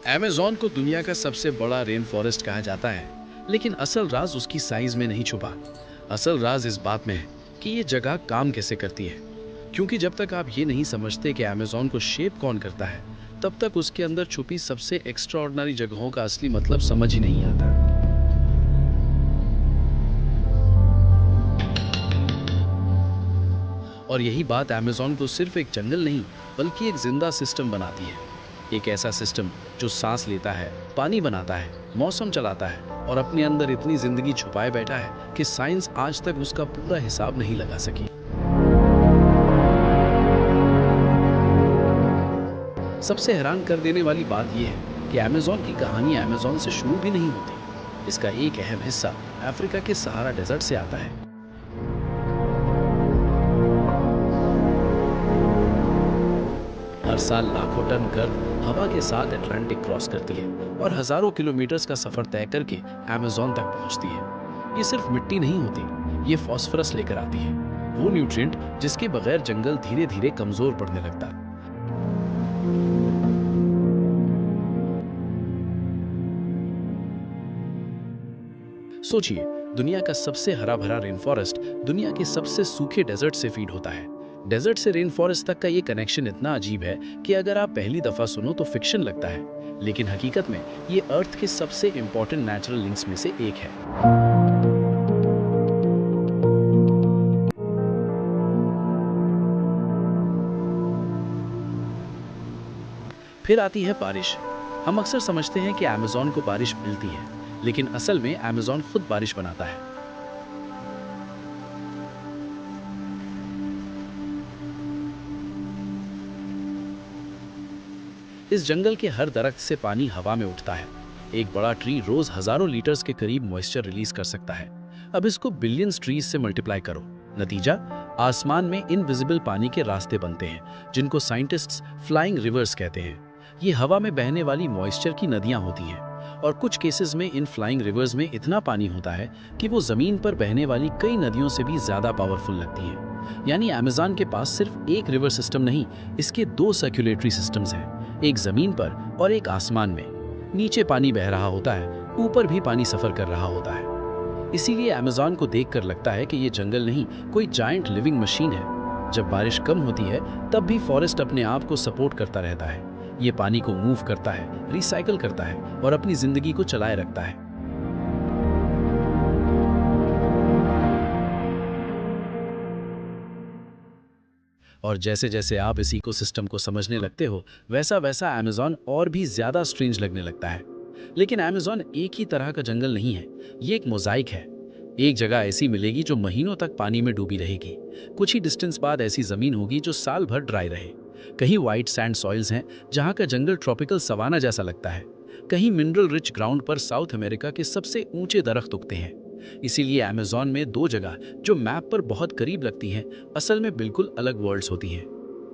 Amazon को दुनिया का सबसे बड़ा रेन फॉरेस्ट कहा जाता है, लेकिन असल राज उसकी साइज में नहीं छुपा। असल राज इस बात में है कि ये जगह काम कैसे करती है। क्योंकि जब तक आप ये नहीं समझते कि अमेज़न को शेप कौन करता है, तब तक उसके अंदर छुपी सबसे एक्स्ट्राऑर्डिनरी जगहों का असली मतलब समझ ही नहीं आता। और यही बात अमेज़न को सिर्फ एक जंगल नहीं, बल्कि एक जिंदा सिस्टम बनाती है। एक ऐसा सिस्टम जो सांस लेता है, पानी बनाता है, मौसम चलाता है और अपने अंदर इतनी जिंदगी छुपाए बैठा है कि साइंस आज तक उसका पूरा हिसाब नहीं लगा सकी। सबसे हैरान कर देने वाली बात यह है कि अमेज़न की कहानी अमेज़न से शुरू भी नहीं होती। इसका एक अहम हिस्सा अफ्रीका के सहारा डेजर्ट से आता है। हर साल लाखों टन गर्द हवा के साथ अटलांटिक क्रॉस करती है और हजारों किलोमीटर्स का सफर तय करके अमेज़न तक पहुंचती है। ये सिर्फ मिट्टी नहीं होती, ये फास्फोरस लेकर आती है, वो न्यूट्रिएंट जिसके बगैर जंगल धीरे धीरे कमजोर पड़ने लगता। सोचिए, दुनिया का सबसे हरा भरा रेन फॉरेस्ट दुनिया के सबसे सूखे डेजर्ट से फीड होता है। डेजर्ट से रेन फॉरेस्ट तक का ये कनेक्शन इतना अजीब है कि अगर आप पहली दफा सुनो तो फिक्शन लगता है, लेकिन हकीकत में ये अर्थ के सबसे इंपॉर्टेंट नेचुरल लिंक्स में से एक है। फिर आती है बारिश। हम अक्सर समझते हैं कि अमेज़न को बारिश मिलती है, लेकिन असल में अमेज़न खुद बारिश बनाता है। इस जंगल के हर दरख्त से पानी हवा में उठता है। एक बड़ा ट्री रोज हजारों लीटर्स के करीब मॉइस्चर रिलीज कर सकता है। अब इसको बिलियंस ट्रीज से मल्टीप्लाई करो, नतीजा आसमान में इनविजिबल पानी के रास्ते बनते हैं, जिनको साइंटिस्ट्स फ्लाइंग रिवर्स कहते हैं। ये हवा में बहने वाली मॉइस्चर की नदियां होती हैं और कुछ केसेस में इन फ्लाइंग रिवर्स में इतना पानी होता है कि वो जमीन पर बहने वाली कई नदियों से भी ज्यादा पावरफुल लगती हैं। यानी अमेज़न के पास सिर्फ एक रिवर सिस्टम नहीं, इसके दो सर्कुलेटरी सिस्टम्स हैं, एक जमीन पर और एक आसमान में। नीचे पानी बह रहा होता है, ऊपर भी पानी सफर कर रहा होता है। इसीलिए अमेज़न को देखकर लगता है कि ये जंगल नहीं, कोई जायंट लिविंग मशीन है। जब बारिश कम होती है तब भी फॉरेस्ट अपने आप को सपोर्ट करता रहता है। ये पानी को मूव करता है, रिसाइकल करता है और अपनी जिंदगी को चलाए रखता है। और जैसे जैसे आप इस इकोसिस्टम को समझने लगते हो, वैसा वैसा अमेज़न और भी ज्यादा स्ट्रेंज लगने लगता है। लेकिन अमेज़न एक ही तरह का जंगल नहीं है, ये एक मोजाइक है। एक जगह ऐसी मिलेगी जो महीनों तक पानी में डूबी रहेगी। कुछ ही डिस्टेंस बाद ऐसी जमीन होगी जो साल भर ड्राई रहे। कहीं वाइट सैंड सॉइल्स हैं जहाँ का जंगल ट्रॉपिकल सवाना जैसा लगता है। कहीं मिनरल रिच ग्राउंड पर साउथ अमेरिका के सबसे ऊंचे दरख्त उगते हैं। इसीलिए अमेज़न में दो जगह जो मैप पर बहुत करीब लगती हैं, असल में बिल्कुल अलग वर्ल्ड्स होती हैं।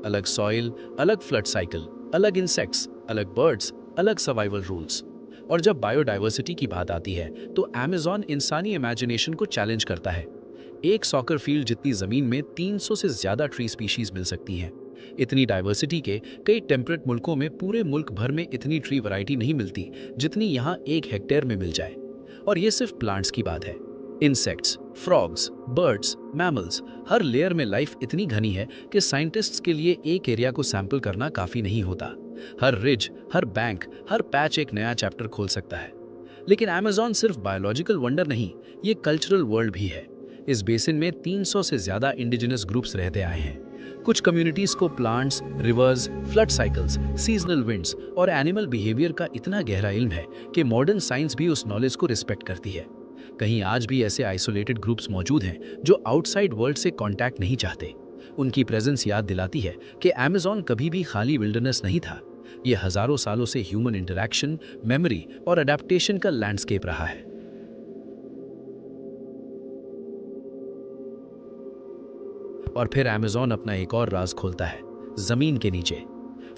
अलग सॉइल, अलग फ्लड साइकिल, अलग इंसेक्ट्स, अलग बर्ड्स, अलग सर्वाइवल रूल्स। और जब बायोडाइवर्सिटी की बात आती है तो अमेज़न इंसानी इमेजिनेशन को चैलेंज करता है। एक सॉकर फील्ड जितनी जमीन में 300 से ज्यादा ट्री स्पीशीज मिल सकती हैं। इतनी डाइवर्सिटी के कई टेम्परेट मुल्कों में पूरे मुल्क भर में इतनी ट्री वैरायटी नहीं मिलती जितनी यहाँ 1 हेक्टेयर में मिल जाए। और ये सिर्फ प्लांट्स की बात है। इंसेक्ट्स, फ्रॉग्स, बर्ड्स, मैमल्स, हर लेयर में लाइफ इतनी घनी है कि साइंटिस्ट्स के लिए एक एरिया को सैंपल करना काफी नहीं होता। हर रिज, हर बैंक, हर पैच एक नया चैप्टर खोल सकता है। लेकिन अमेज़न सिर्फ बायोलॉजिकल वंडर नहीं, ये कल्चरल वर्ल्ड भी है। इस बेसिन में 300 से ज्यादा इंडिजिनस ग्रुप्स रहते आए हैं। कुछ कम्युनिटीज को plants, reverse, flood cycles, seasonal winds और एनिमल बिहेवियर का इतना गहरा इल्म है कि मॉडर्न साइंस भी उस नॉलेज को रिस्पेक्ट करती है। कहीं आज भी ऐसे आइसोलेटेड ग्रुप्स मौजूद हैं जो आउटसाइड वर्ल्ड से कांटेक्ट नहीं चाहते। उनकी प्रेजेंस याद दिलाती है कि अमेज़न कभी भी खाली विल्डरनेस नहीं था। ये हजारों सालों से ह्यूमन इंटरैक्शन, मेमोरी और अडेप्टेशन का लैंडस्केप रहा है। और फिर अमेज़न अपना एक और राज खोलता है, जमीन के नीचे।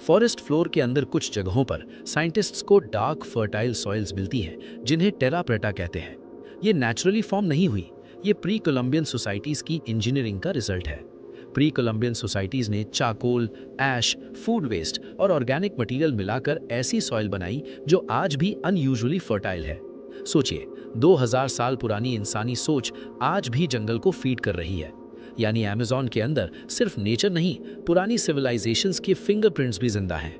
फॉरेस्ट फ्लोर के अंदर कुछ जगहों पर साइंटिस्ट्स को डार्क फर्टाइल सॉइल्स मिलती हैं जिन्हें टेरा प्रेटा कहते हैं। ये नेचुरली फॉर्म नहीं हुई, ये प्री कोलंबियन सोसाइटीज की इंजीनियरिंग का रिजल्ट है। प्री कोलंबियन सोसाइटीज ने चाकोल, ऐश, फूड वेस्ट और ऑर्गेनिक मटेरियल मिलाकर ऐसी सॉइल बनाई जो आज भी अनयूजुअली फर्टाइल है। सोचिए, 2000 साल पुरानी इंसानी सोच आज भी जंगल को फीड कर रही है। यानी अमेज़न के अंदर सिर्फ नेचर नहीं, पुरानी सिविलाइजेशंस के फिंगरप्रिंट्स भी जिंदा हैं।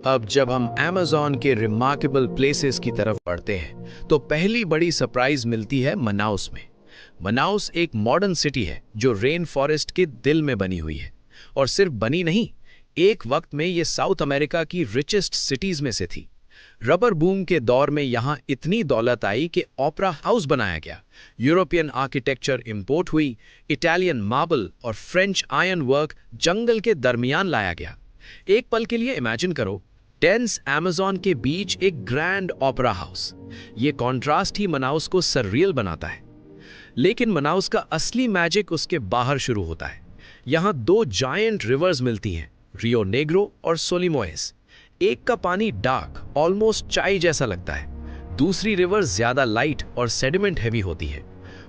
अब जब हम अमेज़न के रिमार्केबल प्लेसेस की तरफ बढ़ते हैं तो पहली बड़ी सरप्राइज मिलती है मनाउस में। मनाउस एक मॉडर्न सिटी है जो रेन फॉरेस्ट के दिल में बनी हुई है। और सिर्फ बनी नहीं, एक वक्त में ये साउथ अमेरिका की रिचेस्ट सिटीज में से थी। रबर बूम के दौर में यहाँ इतनी दौलत आई कि ओपेरा हाउस बनाया गया, यूरोपियन आर्किटेक्चर इंपोर्ट हुई, इटालियन मार्बल और फ्रेंच आयरन वर्क जंगल के दरमियान लाया गया। एक पल के लिए इमेजिन करो, डेंस अमेज़न के बीच एक ग्रैंड ओपेरा हाउस। ये कॉन्ट्रास्ट ही मनाउस को सररियल बनाता है। लेकिन मनाउस का असली मैजिक उसके बाहर शुरू होता है। यहाँ दो जायंट रिवर्स मिलती हैं, रियो नेग्रो और सोलिमोएस। एक का पानी डार्क, ऑलमोस्ट चाय जैसा लगता है। दूसरी रिवर ज्यादा लाइट और सेडिमेंट हैवी होती है।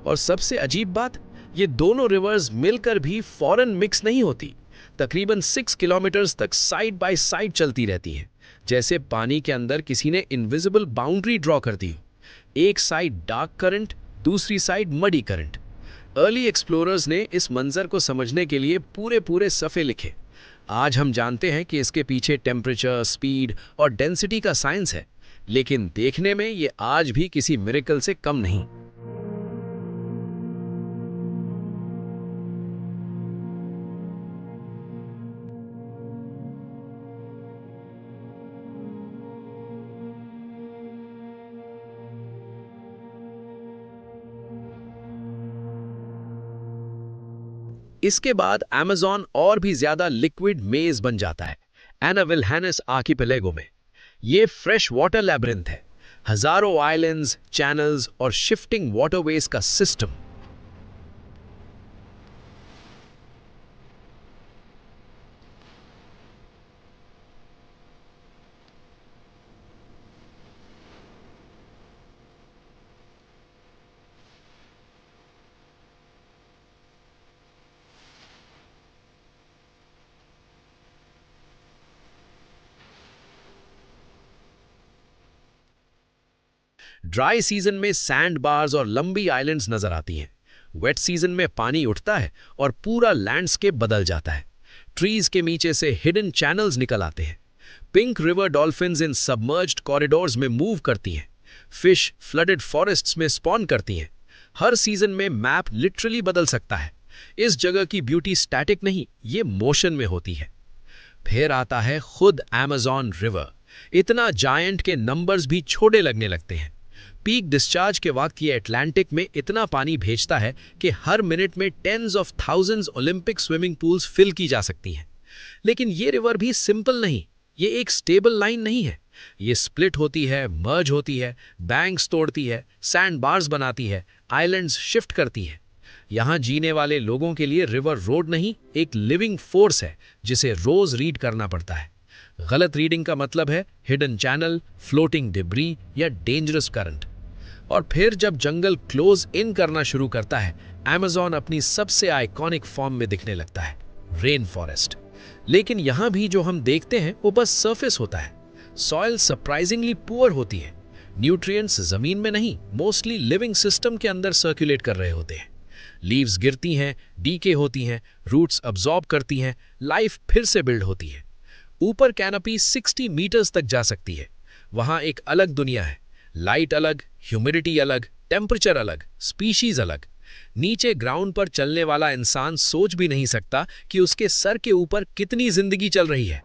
और सबसे अजीब बात, ये दोनों रिवर्स मिलकर भी फॉरन मिक्स नहीं होती। तकरीबन 6 किलोमीटर्स तक साइड बाय साइड चलती रहती हैं, जैसे पानी के अंदर किसी ने इनविजिबल बाउंड्री ड्रॉ कर दी हो। एक साइड डार्क करंट, दूसरी side muddy current. Early explorers ने इस मंजर को समझने के लिए पूरे पूरे सफ़े लिखे। आज हम जानते हैं कि इसके पीछे टेम्परेचर, स्पीड और डेंसिटी का साइंस है, लेकिन देखने में ये आज भी किसी मिरेकल से कम नहीं। इसके बाद अमेज़न और भी ज्यादा लिक्विड मेज बन जाता है एना विल्हेनिस आर्किपेलागो में। ये फ्रेश वाटर लैब्रिंथ है, हजारों आइलैंड्स, चैनल्स और शिफ्टिंग वाटरवेज का सिस्टम। ड्राई सीजन में सैंड बार्स और लंबी आइलैंड्स नजर आती हैं। वेट सीजन में पानी उठता है और पूरा लैंडस्केप बदल जाता है। ट्रीज के नीचे से हिडन चैनल्स निकल आते हैं। पिंक रिवर डॉल्फिन्स इन सबमर्ज्ड कॉरिडोर्स में मूव करती हैं। फिश फ्लडेड फॉरेस्ट्स में स्पॉन करती हैं। हर सीजन में मैप लिटरली बदल सकता है। इस जगह की ब्यूटी स्टैटिक नहीं, ये मोशन में होती है। फिर आता है खुद अमेज़न रिवर। इतना जायंट के नंबर्स भी छोटे लगने लगते हैं। पीक डिस्चार्ज के वक्त ये अटलांटिक में इतना पानी भेजता है कि हर मिनट में tens of thousands Olympic swimming pools fill की जा सकती हैं। लेकिन ये रिवर भी सिंपल नहीं, ये एक स्टेबल लाइन नहीं है। ये स्प्लिट होती है, मर्ज होती है, बैंक्स तोड़ती है, सैंड बार्स बनाती है, आइलैंड्स शिफ्ट करती है। यहाँ जीने वाले लोगों के लिए रिवर रोड नहीं, एक लिविंग फोर्स है जिसे रोज रीड करना पड़ता है। गलत रीडिंग का मतलब है हिडन चैनल, फ्लोटिंग डिब्री या डेंजरस करंट। और फिर जब जंगल क्लोज इन करना शुरू करता है, अमेज़न अपनी सबसे आइकॉनिक फॉर्म में दिखने लगता है, रेन फॉरेस्ट। लेकिन यहाँ भी जो हम देखते हैं वो बस सरफेस होता है। सॉइल सरप्राइजिंगली पुअर होती है। न्यूट्रिएंट्स जमीन में नहीं, मोस्टली लिविंग सिस्टम के अंदर सर्कुलेट कर रहे होते हैं। लीव्स गिरती हैं, डीके होती हैं, रूट्स अब्जॉर्ब करती हैं, लाइफ फिर से बिल्ड होती है। ऊपर कैनोपी 60 मीटर्स तक जा सकती है। वहाँ एक अलग दुनिया है। लाइट अलग, ह्यूमिडिटी अलग, टेम्परेचर अलग, स्पीशीज अलग। नीचे ग्राउंड पर चलने वाला इंसान सोच भी नहीं सकता कि उसके सर के ऊपर कितनी जिंदगी चल रही है।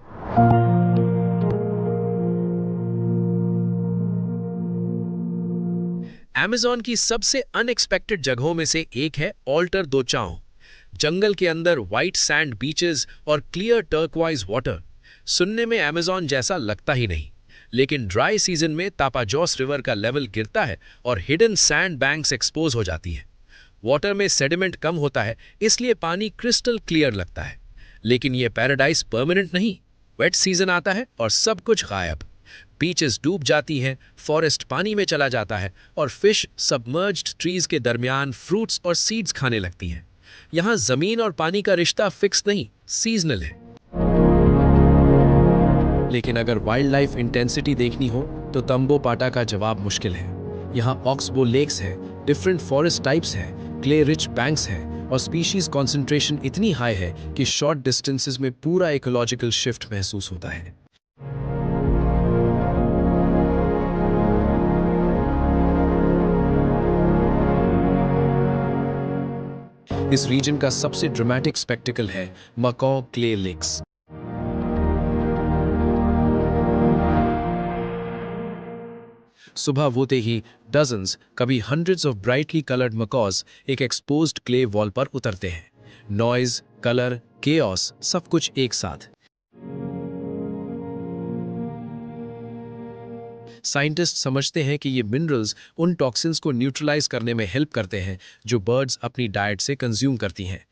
अमेज़न की सबसे अनएक्सपेक्टेड जगहों में से एक है ऑल्टर दो चाओ। जंगल के अंदर व्हाइट सैंड बीचेस और क्लियर टर्कवाइज वाटर। सुनने में अमेज़न जैसा लगता ही नहीं, लेकिन ड्राई सीजन में तापाजोस रिवर का लेवल गिरता है और हिडन सैंड बैंक्स एक्सपोज हो जाती है। वाटर में सेडिमेंट कम होता है, इसलिए पानी क्रिस्टल क्लियर लगता है। लेकिन ये पैराडाइज परमानेंट नहीं। वेट सीजन आता है और सब कुछ गायब। बीचेस डूब जाती हैं, फॉरेस्ट पानी में चला जाता है और फिश सबमर्ज्ड ट्रीज के दरमियान फ्रूट्स और सीड्स खाने लगती हैं। यहाँ जमीन और पानी का रिश्ता फिक्स नहीं, सीजनल है। लेकिन अगर वाइल्ड लाइफ इंटेंसिटी देखनी हो तो तंबोपाटा का जवाब मुश्किल है। यहाँ ऑक्सबो लेक्स है, डिफरेंट फॉरेस्ट टाइप्स है, क्ले रिच बैंक्स है और स्पीशीज कॉन्सेंट्रेशन इतनी हाई है कि शॉर्ट डिस्टेंसेस में पूरा इकोलॉजिकल शिफ्ट महसूस होता है। इस रीजन का सबसे ड्रामेटिक स्पेक्टिकल है मकॉ क्ले लेक्स। सुबह होते ही डजन्स, कभी hundreds of brightly coloured macaws एक एक्सपोज्ड क्ले वॉल पर उतरते हैं। नॉइज, कलर, केओस, सब कुछ एक साथ। साइंटिस्ट समझते हैं कि ये मिनरल्स उन टॉक्सिन्स को न्यूट्रलाइज करने में हेल्प करते हैं जो बर्ड्स अपनी डाइट से कंज्यूम करती हैं।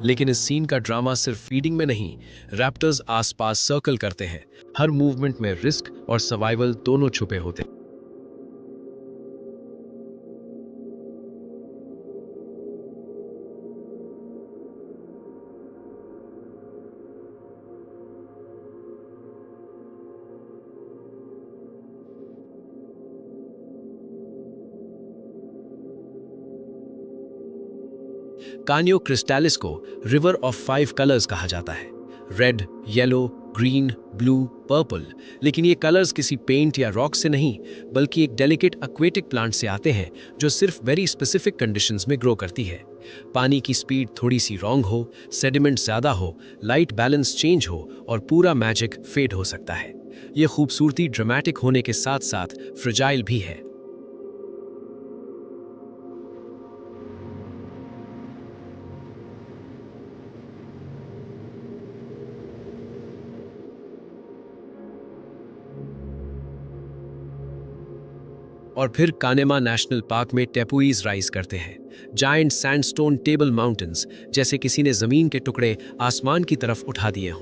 लेकिन इस सीन का ड्रामा सिर्फ फीडिंग में नहीं, रैप्टर्स आसपास सर्कल करते हैं। हर मूवमेंट में रिस्क और सर्वाइवल दोनों छुपे होते हैं। कानियो क्रिस्टालिस को रिवर ऑफ 5 कलर्स कहा जाता है। Red, yellow, green, blue, purple. लेकिन ये कलर्स किसी पेंट या रॉक से नहीं, बल्कि एक डेलिकेट एक्वेटिक प्लांट से आते हैं जो सिर्फ वेरी स्पेसिफिक कंडीशंस में ग्रो करती है। पानी की स्पीड थोड़ी सी रॉन्ग हो, सेडिमेंट ज्यादा हो, लाइट बैलेंस चेंज हो और पूरा मैजिक फेड हो सकता है। ये खूबसूरती ड्रामेटिक होने के साथ साथ फ्रेजाइल भी है। और फिर कानेमा नेशनल पार्क में टेपुईज राइज करते हैं, जायंट सैंडस्टोन टेबल माउंटेन्स, जैसे किसी ने जमीन के टुकड़े आसमान की तरफ उठा दिए हों।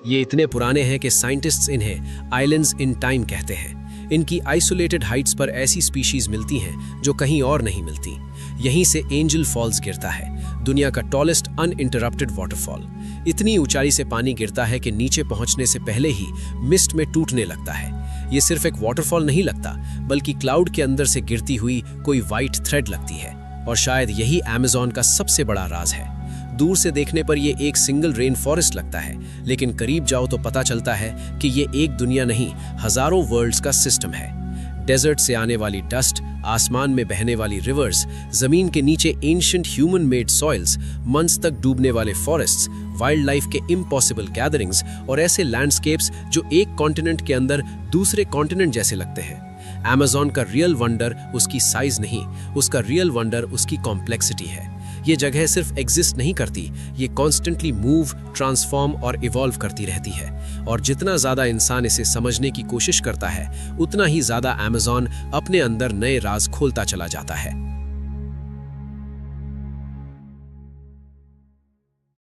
ये इतने पुराने हैं कि साइंटिस्ट्स इन्हें आइलैंड्स इन टाइम कहते हैं। इनकी आइसोलेटेड हाइट्स पर ऐसी स्पीशीज मिलती हैं जो कहीं और नहीं मिलती। यहीं से एंजल फॉल्स गिरता है, दुनिया का टॉलेस्ट अनइंटरप्टेड वाटरफॉल। इतनी ऊंचाई से पानी गिरता है कि नीचे पहुंचने से पहले ही मिस्ट में टूटने लगता है। ये सिर्फ एक वाटरफॉल नहीं लगता, बल्कि क्लाउड के अंदर से गिरती हुई कोई वाइट थ्रेड लगती है। और शायद यही अमेज़न का सबसे बड़ा राज है। दूर से देखने पर ये एक सिंगल रेन फॉरेस्ट लगता है, लेकिन करीब जाओ तो पता चलता है कि ये एक दुनिया नहीं, हजारों वर्ल्ड्स का सिस्टम है। डेजर्ट से आने वाली डस्ट, आसमान में बहने वाली रिवर्स, जमीन के नीचे ancient human made soils, months तक डूबने वाले फॉरेस्ट्स, वाइल्ड लाइफ के इम्पॉसिबल गैदरिंग्स और ऐसे लैंडस्केप्स जो एक कॉन्टिनेंट के अंदर दूसरे कॉन्टिनेंट जैसे लगते हैं। अमेज़न का रियल वंडर उसकी साइज नहीं, उसका रियल वंडर उसकी कॉम्प्लेक्सिटी है। ये जगह सिर्फ एग्जिस्ट नहीं करती, ये कॉन्स्टेंटली मूव, ट्रांसफॉर्म और इवॉल्व करती रहती है। और जितना ज़्यादा इंसान इसे समझने की कोशिश करता है, उतना ही ज़्यादा अमेज़न अपने अंदर नए राज खोलता चला जाता है।